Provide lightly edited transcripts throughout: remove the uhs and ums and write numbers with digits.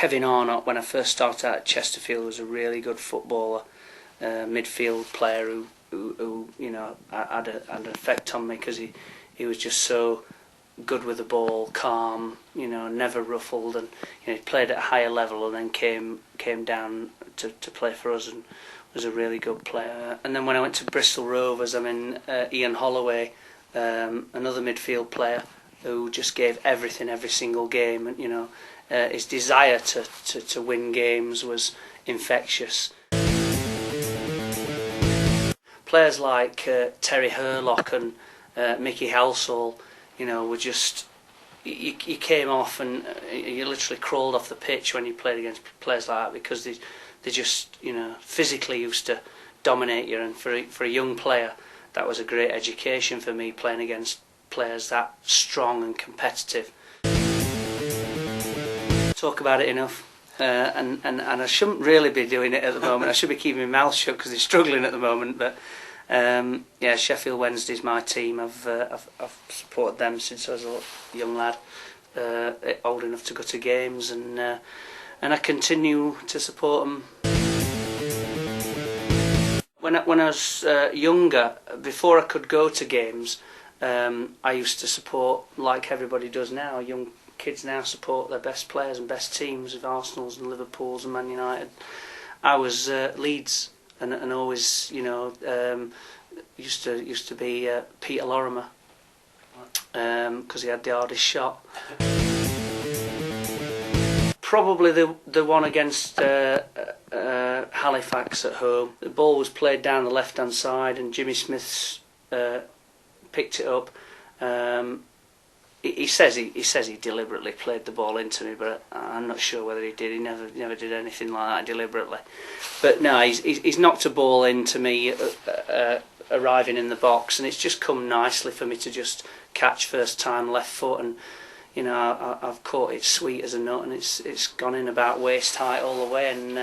Kevin Arnott, when I first started out at Chesterfield, was a really good footballer, midfield player who had an effect on me because he was just so good with the ball, calm, never ruffled, and he played at a higher level and then came down to play for us and was a really good player. And then when I went to Bristol Rovers, Ian Holloway, another midfield player who just gave everything every single game, and his desire to win games was infectious. Players like Terry Hurlock and Mickey Halsall, were just, you came off and you literally crawled off the pitch when you played against players like that, because they just physically used to dominate you. And for a young player, that was a great education for me, playing against players that strong and competitive. Talk about it enough, and I shouldn't really be doing it at the moment. I should be keeping my mouth shut because they're struggling at the moment. But Sheffield Wednesday's my team. I've supported them since I was a young lad, old enough to go to games, and I continue to support them. When I was younger, before I could go to games, I used to support, like everybody does now. Young kids now support their best players and best teams, of Arsenal's and Liverpool's and Man United. I was Leeds, and always used to be Peter Lorimer, because he had the hardest shot. Probably the one against Halifax at home. The ball was played down the left hand side, and Jimmy Smith picked it up. He says he deliberately played the ball into me, but I'm not sure whether he did. He never did anything like that deliberately. But no, he's knocked a ball into me arriving in the box, and it's just come nicely for me to just catch first time left foot, and I've caught it sweet as a nut, and it's gone in about waist height all the way, and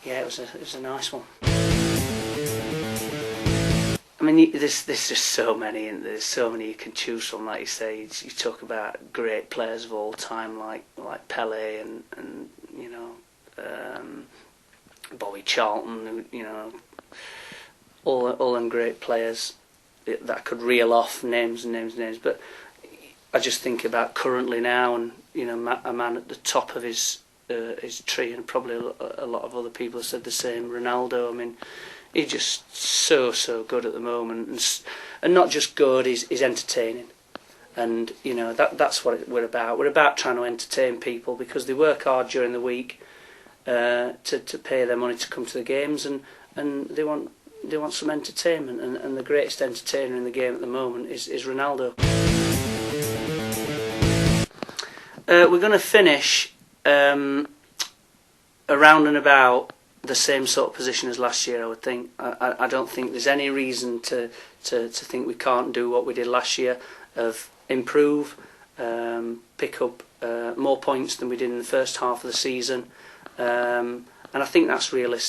it was a nice one. There's just so many, and there's so many you can choose from. Like you say, you talk about great players of all time, like Pele and Bobby Charlton, all them great players that I could reel off names. But I just think about currently now, and a man at the top of his tree, and probably a lot of other people have said the same. Ronaldo. He's just so good at the moment, and not just good. He's entertaining, and that's what we're about. We're about trying to entertain people, because they work hard during the week to pay their money to come to the games, and they want some entertainment, and the greatest entertainer in the game at the moment is Ronaldo. We're going to finish around and about the same sort of position as last year, I would think. I don't think there's any reason to think we can't do what we did last year, of improve, pick up more points than we did in the first half of the season, and I think that's realistic.